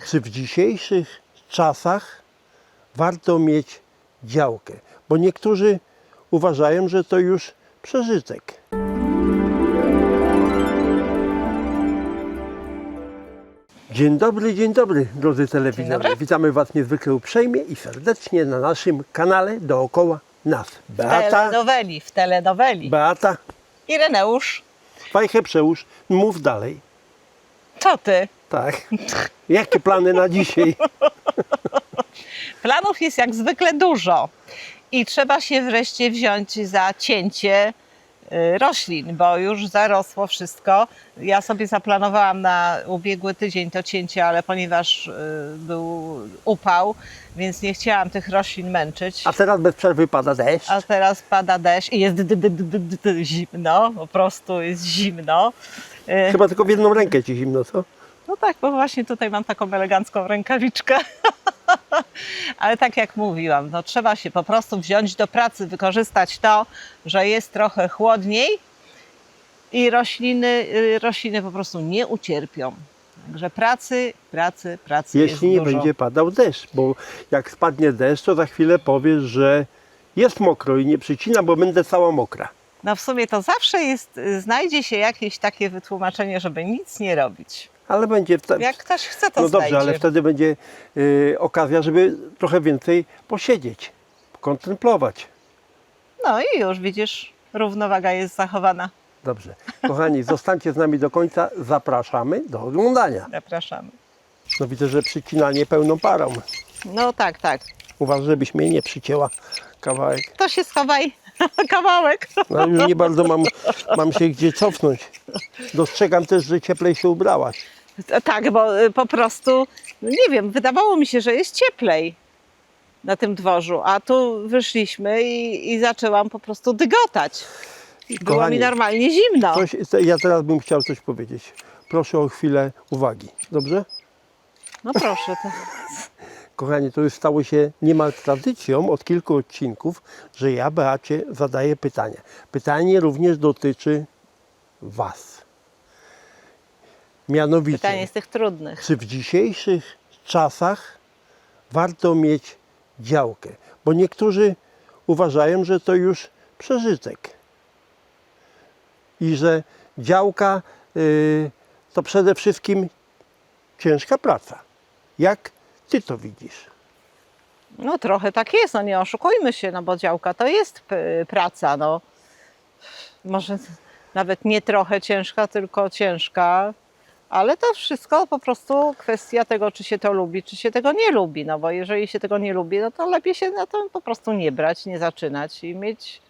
Czy w dzisiejszych czasach warto mieć działkę? Bo niektórzy uważają, że to już przeżytek. Dzień dobry, drodzy telewizorzy. Witamy Was niezwykle uprzejmie i serdecznie na naszym kanale Dookoła Nas. Beata, W telenoweli. Beata, Ireneusz, fajchę przełóż, mów dalej. co ty? Tak. Jakie plany na dzisiaj? Planów jest jak zwykle dużo i trzeba się wreszcie wziąć za cięcie roślin, bo już zarosło wszystko. Ja sobie zaplanowałam na ubiegły tydzień to cięcie, ale ponieważ był upał, więc nie chciałam tych roślin męczyć. A teraz bez przerwy pada deszcz. A teraz pada deszcz i jest zimno, po prostu jest zimno. Chyba tylko w jedną rękę ci zimno, co? No tak, bo właśnie tutaj mam taką elegancką rękawiczkę. Ale tak jak mówiłam, no trzeba się po prostu wziąć do pracy, wykorzystać to, że jest trochę chłodniej i rośliny po prostu nie ucierpią. Także pracy Jeśli nie jest dużo. będzie padał deszcz, bo jak spadnie deszcz, to za chwilę powiesz, że jest mokro i nie przycina, bo będę cała mokra. No w sumie to zawsze znajdzie się jakieś takie wytłumaczenie, żeby nic nie robić. Ale będzie Jak ktoś chce, to No dobrze, znajdzie. ale wtedy będzie okazja, żeby trochę więcej posiedzieć, kontemplować. No i już widzisz, równowaga jest zachowana. Dobrze. Kochani, zostańcie z nami do końca. Zapraszamy do oglądania. Zapraszamy. No widzę, że przycinanie pełną parą. No tak, tak. Uważaj, żebyś mnie nie przycięła kawałek. To się schowaj kawałek. No już nie bardzo mam się gdzie cofnąć. Dostrzegam też, że cieplej się ubrałaś. Tak, bo po prostu, no nie wiem, wydawało mi się, że jest cieplej na tym dworzu, a tu wyszliśmy i zaczęłam po prostu dygotać. Było Kochani, mi normalnie zimno. Ja teraz bym chciał coś powiedzieć. Proszę o chwilę uwagi. Dobrze? No proszę. To... Kochani, to już stało się niemal tradycją od kilku odcinków, że ja Beacie zadaję pytania. Pytanie również dotyczy Was. Mianowicie, Pytanie z tych trudnych. czy w dzisiejszych czasach warto mieć działkę? Bo niektórzy uważają, że to już przeżytek. I że działka to przede wszystkim ciężka praca. Jak Ty to widzisz? No trochę tak jest, no nie oszukujmy się, no bo działka to jest praca, no. Może nawet nie trochę ciężka, tylko ciężka, ale to wszystko po prostu kwestia tego, czy się to lubi, czy się tego nie lubi, no bo jeżeli się tego nie lubi, no to lepiej się na to po prostu nie brać, nie zaczynać i mieć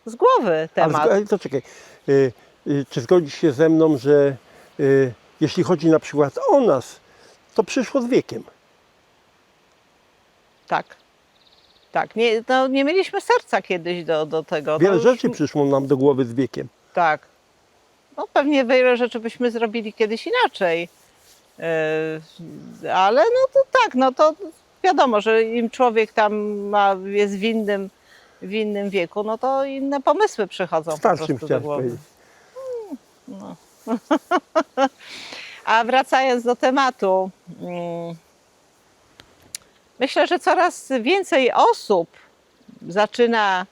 z głowy temat. Ale to czekaj, czy zgodzisz się ze mną, że jeśli chodzi na przykład o nas, to przyszło z wiekiem? Tak, tak. Nie mieliśmy serca kiedyś do tego. Wiele To już- rzeczy przyszło nam do głowy z wiekiem. Tak. No pewnie wiele rzeczy byśmy zrobili kiedyś inaczej. Ale no to tak, no to wiadomo, że im człowiek tam jest w innym wieku, no to inne pomysły przychodzą po Starszym prostu do chciałem głowy. powiedzieć. A wracając do tematu, myślę, że coraz więcej osób zaczyna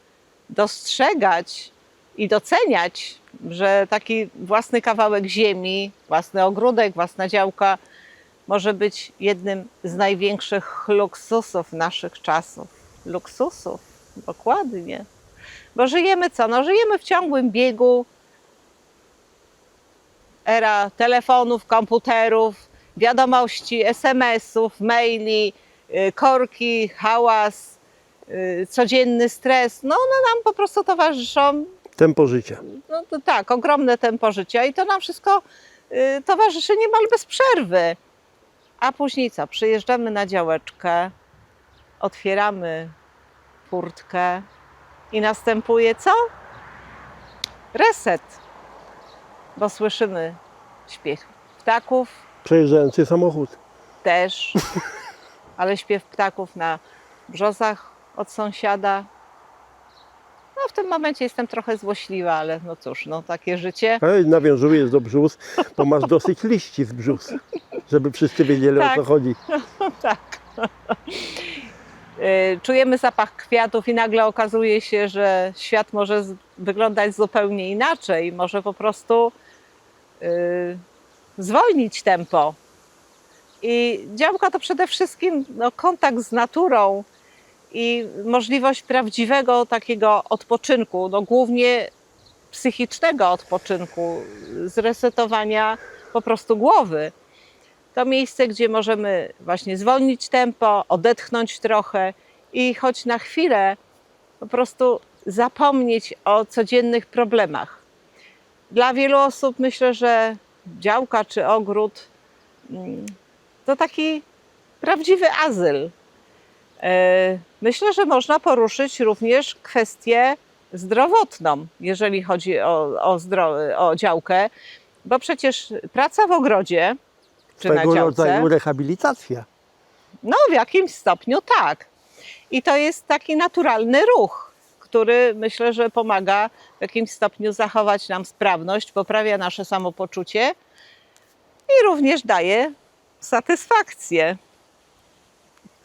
dostrzegać i doceniać, że taki własny kawałek ziemi, własny ogródek, własna działka może być jednym z największych luksusów naszych czasów. Luksusów, dokładnie. Bo żyjemy co? No żyjemy w ciągłym biegu. Era telefonów, komputerów, wiadomości, SMS-ów, maili, korki, hałas, codzienny stres. No one nam po prostu towarzyszą. Tempo życia. No to tak, ogromne tempo życia i to nam wszystko towarzyszy niemal bez przerwy. A później co? Przyjeżdżamy na działeczkę, otwieramy furtkę i następuje co? Reset. Bo słyszymy śpiew ptaków Przejeżdżający samochód. też, ale śpiew ptaków na brzozach od sąsiada. No w tym momencie jestem trochę złośliwa, ale no cóż, no takie życie. Nawiązujesz do brzus, bo masz dosyć liści z brzus. żeby wszyscy wiedzieli, Tak. o co chodzi. Tak. Czujemy zapach kwiatów i nagle okazuje się, że świat może wyglądać zupełnie inaczej. Może po prostu zwolnić tempo. I działka to przede wszystkim kontakt z naturą i możliwość prawdziwego takiego odpoczynku, głównie psychicznego odpoczynku, zresetowania po prostu głowy. To miejsce, gdzie możemy właśnie zwolnić tempo, odetchnąć trochę i choć na chwilę po prostu zapomnieć o codziennych problemach. Dla wielu osób myślę, że działka czy ogród to taki prawdziwy azyl. Myślę, że można poruszyć również kwestię zdrowotną, jeżeli chodzi o działkę, bo przecież praca w ogrodzie czy na Swego działce, rodzaju rehabilitacja. no w jakimś stopniu tak. I to jest taki naturalny ruch, który myślę, że pomaga w jakimś stopniu zachować nam sprawność, poprawia nasze samopoczucie i również daje satysfakcję.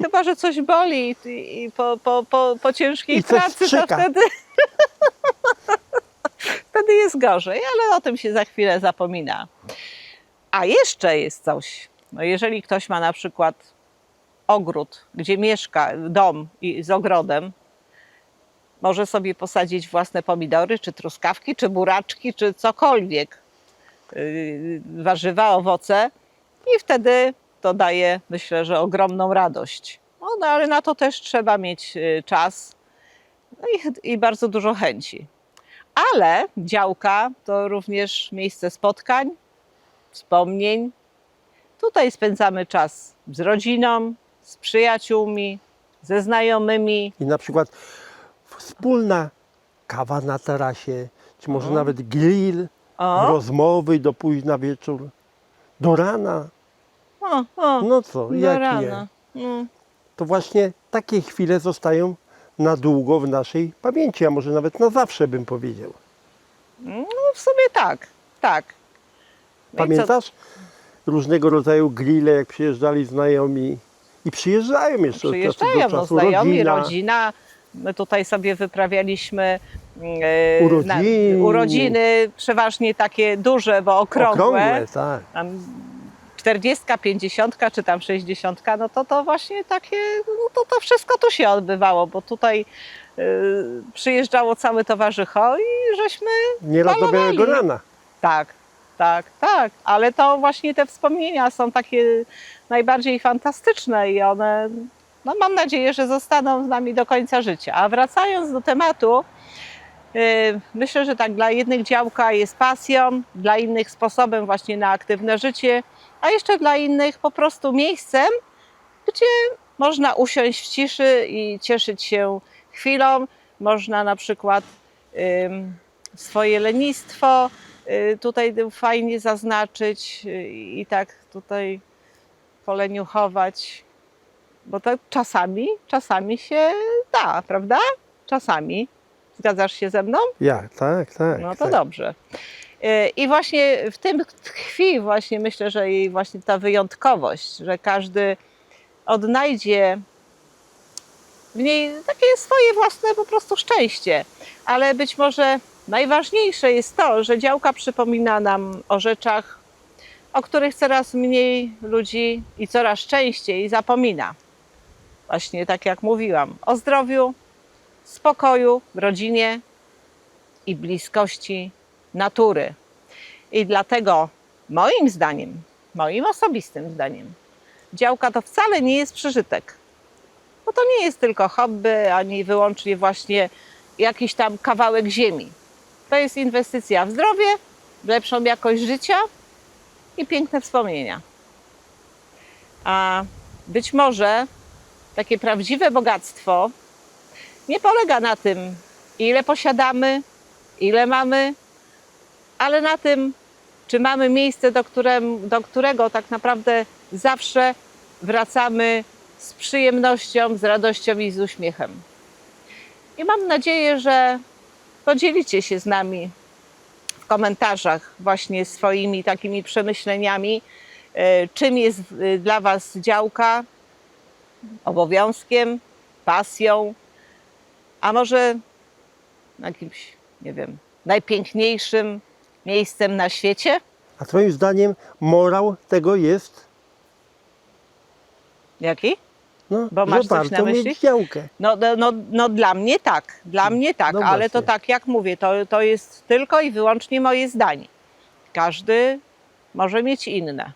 Chyba że coś boli i po ciężkiej I coś pracy, to strzyka. wtedy jest gorzej, ale o tym się za chwilę zapomina. A jeszcze jest coś. No jeżeli ktoś ma na przykład ogród, gdzie mieszka, dom z ogrodem, może sobie posadzić własne pomidory, czy truskawki, czy buraczki, czy cokolwiek, warzywa, owoce i wtedy to daje, myślę, że ogromną radość. No ale na to też trzeba mieć czas i bardzo dużo chęci. Ale działka to również miejsce spotkań, wspomnień. Tutaj spędzamy czas z rodziną, z przyjaciółmi, ze znajomymi. I na przykład wspólna kawa na tarasie, czy może nawet grill, O. rozmowy do późna wieczór, do rana. No co, do jak rana. nie? To właśnie takie chwile zostają na długo w naszej pamięci, a może nawet na zawsze bym powiedział. No w sumie tak, tak. No i co? Pamiętasz różnego rodzaju grille, jak przyjeżdżali znajomi i przyjeżdżają jeszcze od czasu Przyjeżdżają do czasu, znajomi, rodzina. rodzina. My tutaj sobie wyprawialiaśmy Urodziny. przeważnie takie duże, bo okrągłe. Tak. Tam 40, 50 czy tam 60, no to właśnie takie, no to wszystko tu się odbywało, bo tutaj przyjeżdżało całe towarzycho i żeśmy Nieraz do malowali. białego rana. Tak, tak, tak, ale to właśnie te wspomnienia są takie najbardziej fantastyczne i one, no mam nadzieję, że zostaną z nami do końca życia. A wracając do tematu, myślę, że tak, dla jednych działka jest pasją, dla innych sposobem właśnie na aktywne życie, a jeszcze dla innych po prostu miejscem, gdzie można usiąść w ciszy i cieszyć się chwilą. Można na przykład swoje lenistwo tutaj fajnie zaznaczyć i tak tutaj poleniuchować, bo to czasami się da, prawda? Czasami. Zgadzasz się ze mną? Ja, tak, tak. No to tak. dobrze. I właśnie w tym tkwi właśnie myślę, że i właśnie ta wyjątkowość, że każdy odnajdzie w niej takie swoje własne po prostu szczęście. Ale być może najważniejsze jest to, że działka przypomina nam o rzeczach, o których coraz mniej ludzi i coraz częściej zapomina. Właśnie tak jak mówiłam, o zdrowiu, spokoju w rodzinie i bliskości natury. I dlatego moim zdaniem, moim osobistym zdaniem, działka to wcale nie jest przeżytek. Bo to nie jest tylko hobby, ani wyłącznie właśnie jakiś tam kawałek ziemi. To jest inwestycja w zdrowie, w lepszą jakość życia i piękne wspomnienia. A być może takie prawdziwe bogactwo nie polega na tym, ile posiadamy, ile mamy, ale na tym, czy mamy miejsce, do którego tak naprawdę zawsze wracamy z przyjemnością, z radością i z uśmiechem. I mam nadzieję, że podzielicie się z nami w komentarzach właśnie swoimi takimi przemyśleniami, czym jest dla Was działka? Obowiązkiem, pasją, a może jakimś, nie wiem, najpiękniejszym miejscem na świecie? A twoim zdaniem morał tego jest, Jaki? no, Bo że masz coś na warto myśli? mieć działkę. No dla mnie tak, No ale to właśnie. tak jak mówię, to jest tylko i wyłącznie moje zdanie. Każdy może mieć inne.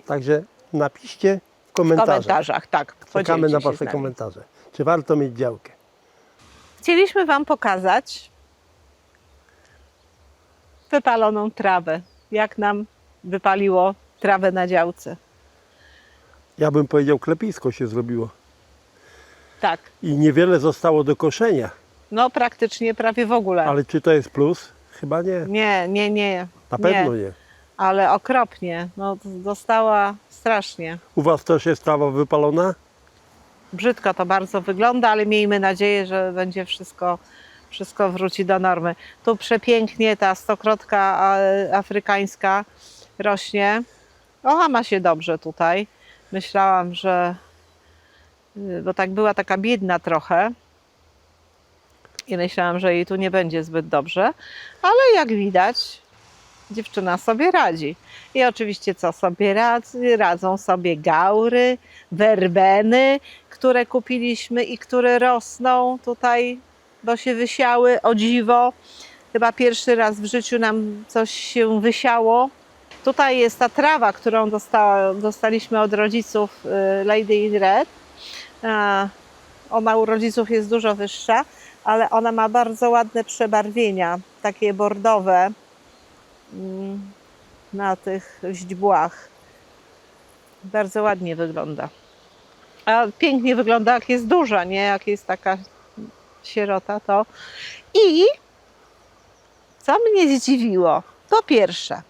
Także napiszcie w W komentarzach. komentarzach, tak. Czekamy podzielcie na się wasze z nami. komentarze. Czy warto mieć działkę? Chcieliśmy Wam pokazać wypaloną trawę. Jak nam wypaliło trawę na działce. Ja bym powiedział, klepisko się zrobiło. Tak, I niewiele zostało do koszenia. no praktycznie prawie w ogóle. Ale czy to jest plus? Chyba nie. Nie. Na pewno nie. Ale okropnie. No, dostała strasznie. U was też jest trawa wypalona? Brzydko to bardzo wygląda, ale miejmy nadzieję, że będzie wszystko wróci do normy. Tu przepięknie ta stokrotka afrykańska rośnie. Ona ma się dobrze tutaj. Myślałam, że... Bo tak była taka biedna trochę. I myślałam, że jej tu nie będzie zbyt dobrze. Ale jak widać, dziewczyna sobie radzi. I oczywiście co sobie radzą sobie gaury, werbeny, które kupiliśmy i które rosną tutaj, bo się wysiały, o dziwo. Chyba pierwszy raz w życiu nam coś się wysiało. Tutaj jest ta trawa, którą dostaliśmy od rodziców Lady in Red. Ona u rodziców jest dużo wyższa, ale ona ma bardzo ładne przebarwienia, takie bordowe na tych źdźbłach. Bardzo ładnie wygląda. A pięknie wygląda, jak jest duża, nie? Jak jest taka sierota, to. I co mnie zdziwiło? Po pierwsze,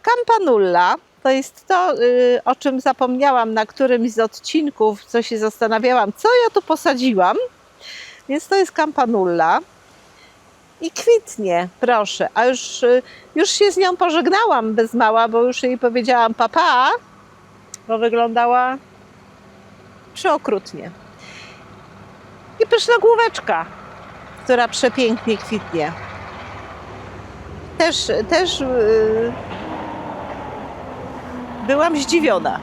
Campanulla to jest to, o czym zapomniałam na którymś z odcinków, co się zastanawiałam, co ja tu posadziłam. Więc to jest Campanulla. I kwitnie, proszę. A już się z nią pożegnałam bez mała, bo już jej powiedziałam papa, bo wyglądała przeokrutnie. I pysznogłóweczka, która przepięknie kwitnie. Też byłam zdziwiona.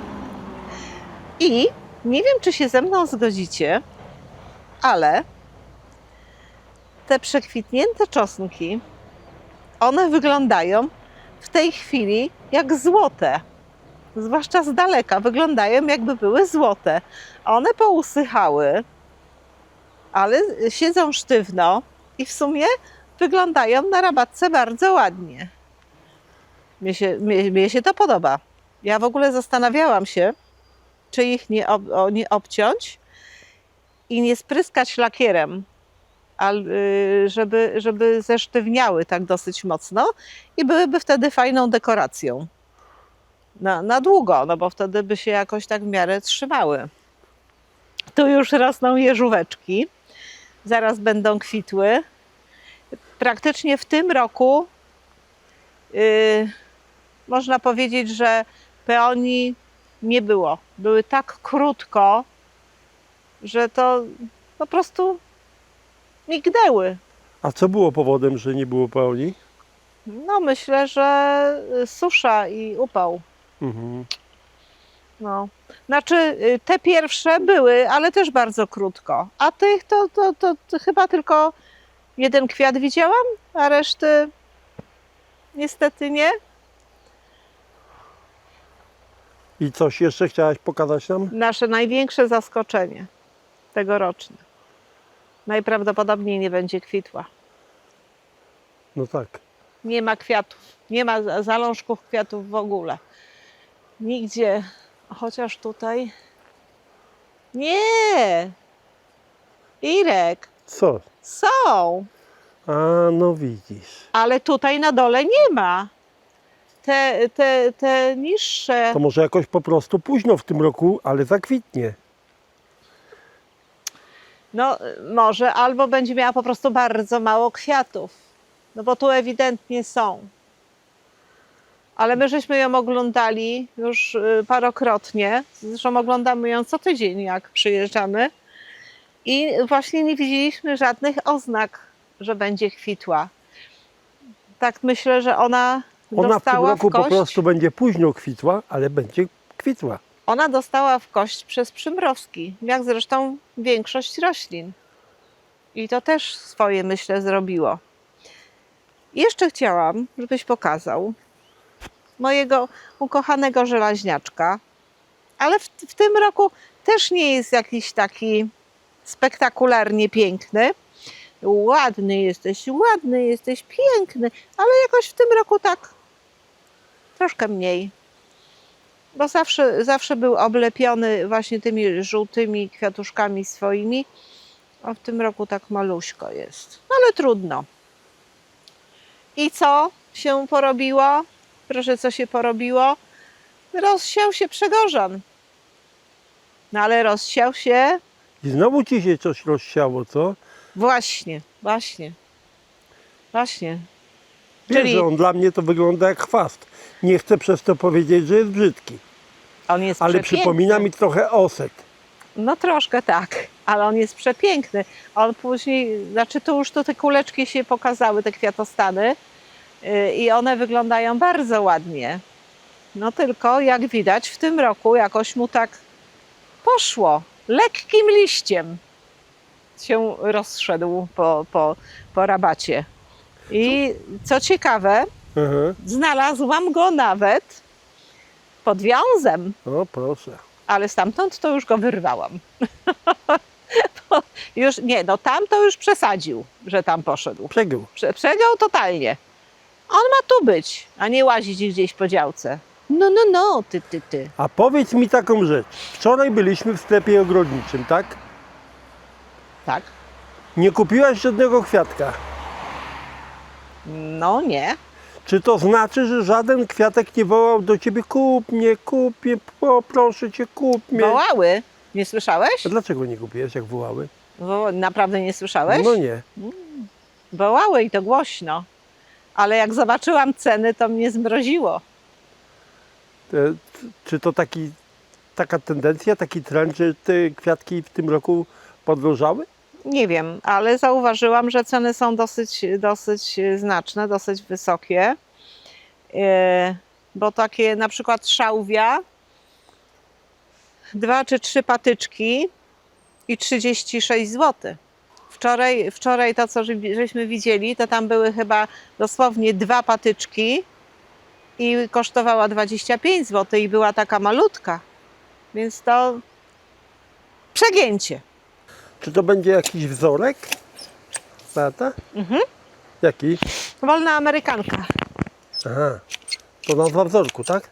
I nie wiem, czy się ze mną zgodzicie, ale te przekwitnięte czosnki, one wyglądają w tej chwili jak złote. Zwłaszcza z daleka wyglądają, jakby były złote. One pousychały, ale siedzą sztywno i w sumie wyglądają na rabatce bardzo ładnie. Mnie się to podoba. Ja w ogóle zastanawiałam się, czy ich nie obciąć i nie spryskać lakierem, żeby zesztywniały tak dosyć mocno i byłyby wtedy fajną dekoracją. Na długo, no bo wtedy by się jakoś tak w miarę trzymały. Tu już rosną jeżóweczki, zaraz będą kwitły. Praktycznie w tym roku można powiedzieć, że peonii nie było. Były tak krótko, że to po prostu mignęły. A co było powodem, że nie było pełni? No myślę, że susza i upał. Mhm. No. Znaczy te pierwsze były, ale też bardzo krótko. A tych to chyba tylko jeden kwiat widziałam, a reszty niestety nie. I coś jeszcze chciałaś pokazać nam? Nasze największe zaskoczenie tegoroczne. Najprawdopodobniej nie będzie kwitła. No tak. Nie ma kwiatów, nie ma zalążków kwiatów w ogóle. Nigdzie, chociaż tutaj. Nie! Irek, Co? są, A no widzisz. ale tutaj na dole nie ma. Te niższe. To może jakoś po prostu późno w tym roku, ale zakwitnie. No może, albo będzie miała po prostu bardzo mało kwiatów. No bo tu ewidentnie są. Ale my żeśmy ją oglądali już parokrotnie. Zresztą oglądamy ją co tydzień, jak przyjeżdżamy. I właśnie nie widzieliśmy żadnych oznak, że będzie kwitła. Tak myślę, że ona Ona w tym dostała roku w kość. po prostu będzie późno kwitła, ale będzie kwitła. Ona dostała w kość przez przymrozki, jak zresztą większość roślin. I to też swoje, myślę, zrobiło. Jeszcze chciałam, żebyś pokazał mojego ukochanego żelaźniaczka, ale w tym roku też nie jest jakiś taki spektakularnie piękny. Ładny jesteś, piękny, ale jakoś w tym roku tak troszkę mniej. Bo zawsze był oblepiony właśnie tymi żółtymi kwiatuszkami swoimi, a w tym roku tak maluśko jest. No ale trudno. I co się porobiło? Proszę, co się porobiło? Rozsiał się Przegorzan. No ale rozsiał się I znowu ci się coś rozsiało, co? właśnie. Wiesz, Czyli że on dla mnie to wygląda jak chwast. Nie chcę przez to powiedzieć, że jest brzydki. on jest Ale przepiękny. przypomina mi trochę osek. No troszkę tak, ale on jest przepiękny. On później, znaczy to już te kuleczki się pokazały, te kwiatostany i one wyglądają bardzo ładnie. No tylko jak widać w tym roku jakoś mu tak poszło. Lekkim liściem się rozszedł po rabacie. I co ciekawe, Aha. znalazłam go nawet pod wiązem. O, proszę. Ale stamtąd to już go wyrwałam. Już nie, no tam to już przesadził, że tam poszedł. Przegiął. Przegiął totalnie. On ma tu być, a nie łazić gdzieś po działce. No, ty. A powiedz mi taką rzecz. Wczoraj byliśmy w sklepie ogrodniczym, tak? Tak? Nie kupiłaś żadnego kwiatka. No nie. Czy to znaczy, że żaden kwiatek nie wołał do ciebie kup mnie, proszę cię, kup mnie? Wołały. Nie słyszałeś? A dlaczego nie kupiłeś, jak wołały? Naprawdę nie słyszałeś? No nie. Wołały i to głośno. Ale jak zobaczyłam ceny, to mnie zmroziło. Czy to taka tendencja, taki trend, że te kwiatki w tym roku podrożały? Nie wiem, ale zauważyłam, że ceny są dosyć znaczne, dosyć wysokie. Bo takie na przykład szałwia, 2 czy 3 patyczki i 36 zł. Wczoraj to, co żeśmy widzieli, to tam były chyba dosłownie 2 patyczki i kosztowała 25 zł i była taka malutka. Więc to przegięcie. Czy to będzie jakiś wzorek? Tata? Mhm. Jaki? Wolna amerykanka. Aha. To nazwa wzorku, tak?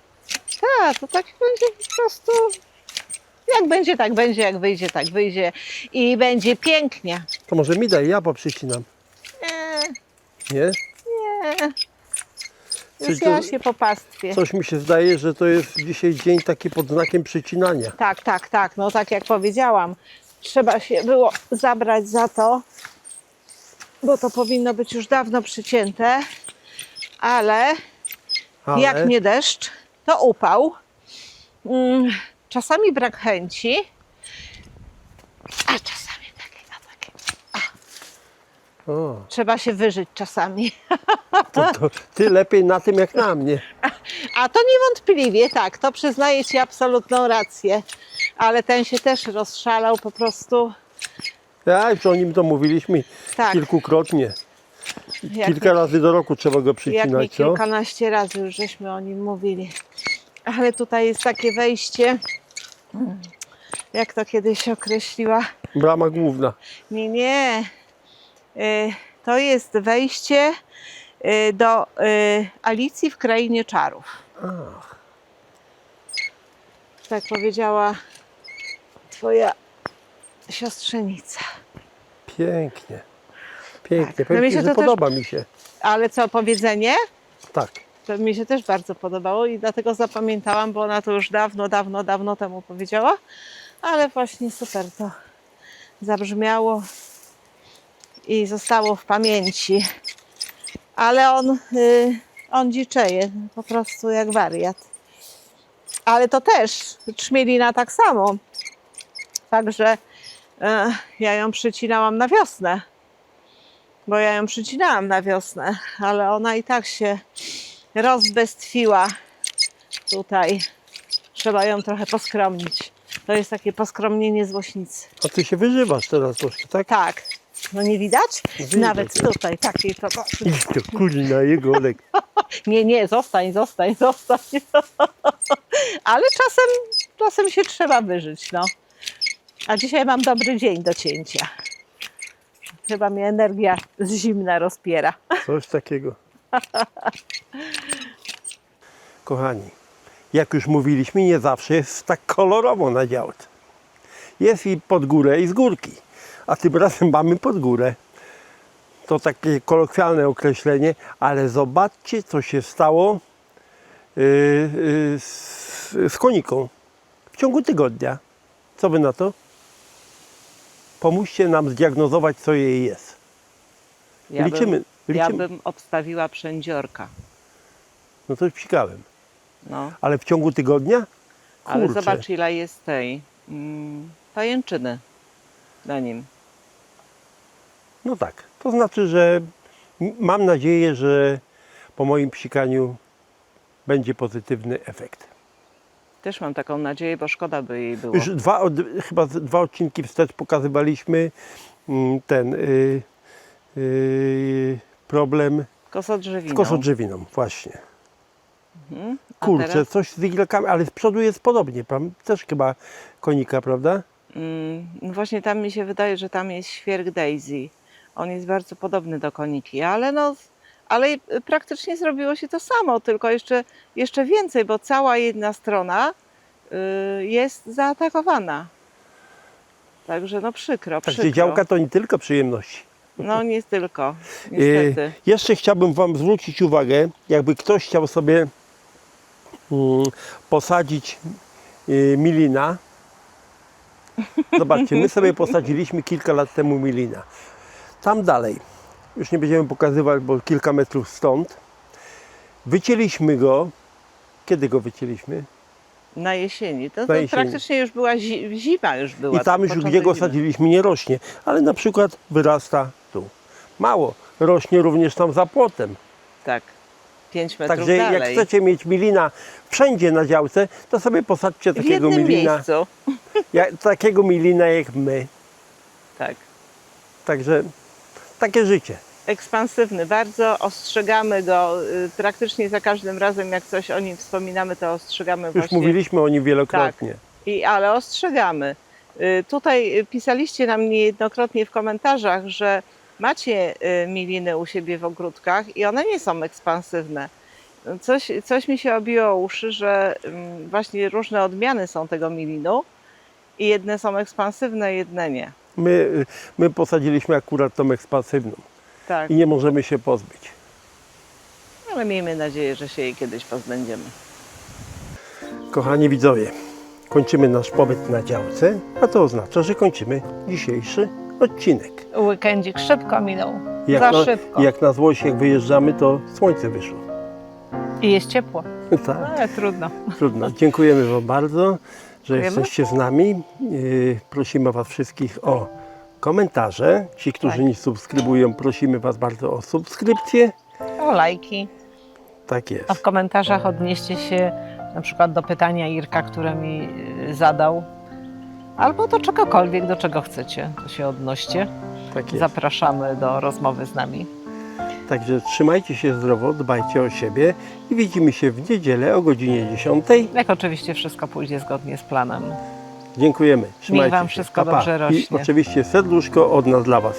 Tak, to tak będzie po prostu. Jak będzie, tak będzie, jak wyjdzie, tak wyjdzie. I będzie pięknie. To może mi daj, ja poprzycinam. Nie? Nie. Czyli Już to- ja się popastwię. Coś mi się zdaje, że to jest dzisiaj dzień taki pod znakiem przycinania. Tak. No tak jak powiedziałam, trzeba się było zabrać za to, bo to powinno być już dawno przycięte, ale jak nie deszcz, to upał. Czasami brak chęci, a czasami takie. O, Trzeba się wyżyć czasami. to ty lepiej na tym jak na mnie. A to niewątpliwie, tak, to przyznaję Ci absolutną rację. Ale ten się też rozszalał po prostu. Ja już o nim to mówiliśmy Tak. kilkukrotnie. Jak Kilka razy do roku trzeba go Jak nie przycinać, co? kilkanaście razy już żeśmy o nim mówili. Ale tutaj jest takie wejście, jak to kiedyś określiła. Brama główna. Nie. To jest wejście do Alicji w Krainie Czarów. Ach, Tak powiedziała twoja siostrzenica. pięknie. Pięknie. Tak. Powiem No mi ci, się że to też- podoba mi się. Ale co, powiedzenie? Tak. To mi się też bardzo podobało i dlatego zapamiętałam, bo ona to już dawno temu powiedziała. Ale właśnie super to zabrzmiało i zostało w pamięci. Ale On dziczeje po prostu jak wariat. Ale to też trzmielina tak samo. Także ja ją przycinałam na wiosnę. Bo ja ją przycinałam na wiosnę, ale ona i tak się rozbestwiła tutaj. Trzeba ją trochę poskromnić. To jest takie poskromnienie złośnicy. A ty się wyżywasz teraz troszkę, tak? Tak. No nie widać? Widać. Nawet tutaj takiej to. Idź to kurna jego Olek. Nie, zostań. Ale czasem się trzeba wyżyć, no. A dzisiaj mam dobry dzień do cięcia. Chyba mnie energia z zimna rozpiera. Coś takiego. Kochani, jak już mówiliśmy, nie zawsze jest tak kolorowo na działce. Jest i pod górę, i z górki. A tym razem mamy pod górę. To takie kolokwialne określenie, ale zobaczcie, co się stało z koniką w ciągu tygodnia. Co wy na to? Pomóżcie nam zdiagnozować, co jej jest. Liczymy. Ja bym obstawiła przędziorka. No to już psikałem. No. Ale w ciągu tygodnia? Ale Kurczę. zobacz, ile jest tej pajęczyny na nim. No tak. To znaczy, że mam nadzieję, że po moim psikaniu będzie pozytywny efekt. Też mam taką nadzieję, bo szkoda by jej było. Już chyba 2 odcinki wstecz pokazywaliśmy ten problem z Kosodrzewiną. kosodrzewiną, właśnie. A Kurczę, teraz, coś z iglakami, ale z przodu jest podobnie, też chyba konika, prawda? no właśnie tam mi się wydaje, że tam jest świerk Daisy. On jest bardzo podobny do koniki, ale praktycznie zrobiło się to samo, tylko jeszcze więcej, bo cała jedna strona jest zaatakowana. Także no przykro. Także działka to nie tylko przyjemności. No nie tylko, niestety. Jeszcze chciałbym Wam zwrócić uwagę, jakby ktoś chciał sobie posadzić milina. Zobaczcie, my sobie posadziliśmy kilka lat temu milina. Tam dalej, już nie będziemy pokazywać, bo kilka metrów stąd, wycięliśmy go. Kiedy go wycięliśmy? Na jesieni. To Na jesieni. praktycznie już była zima już była. I tam już początek gdzie go zimy. sadziliśmy nie rośnie, ale na przykład wyrasta tu. Mało, rośnie również tam za płotem. Tak, 5 metrów Także dalej. jak chcecie mieć milina wszędzie na działce, to sobie posadźcie w takiego jednym milina, miejscu. takiego milina jak my. Tak. Także takie życie. Ekspansywny bardzo, ostrzegamy go praktycznie za każdym razem, jak coś o nim wspominamy, to ostrzegamy Już właśnie. mówiliśmy o nim wielokrotnie. Ale ostrzegamy. Tutaj pisaliście nam niejednokrotnie w komentarzach, że macie miliny u siebie w ogródkach i one nie są ekspansywne. Coś mi się obiło o uszy, że właśnie różne odmiany są tego milinu i jedne są ekspansywne, jedne nie. My posadziliśmy akurat tą ekspansywną Tak, i nie możemy się pozbyć. ale miejmy nadzieję, że się jej kiedyś pozbędziemy. Kochani widzowie, kończymy nasz pobyt na działce, a to oznacza, że kończymy dzisiejszy odcinek. Weekendzik szybko minął. Szybko. Jak na złość, jak wyjeżdżamy, to słońce wyszło. I jest ciepło, Tak, ale trudno. trudno. Dziękujemy Wam bardzo, że Dziękujemy. jesteście z nami. Prosimy Was wszystkich o komentarze. Ci, którzy Tak. nie subskrybują, prosimy Was bardzo o subskrypcję. O lajki. Tak jest. A w komentarzach odnieście się na przykład do pytania Irka, które mi zadał. Albo do czegokolwiek, do czego chcecie, to się odnoście. Tak jest. Zapraszamy do rozmowy z nami. Także trzymajcie się zdrowo, dbajcie o siebie i widzimy się w niedzielę o godzinie 10. Jak oczywiście wszystko pójdzie zgodnie z planem. Dziękujemy. Trzymajcie Wam się. wszystko Pa, pa. dobrze rośnie. I oczywiście serduszko od nas dla Was.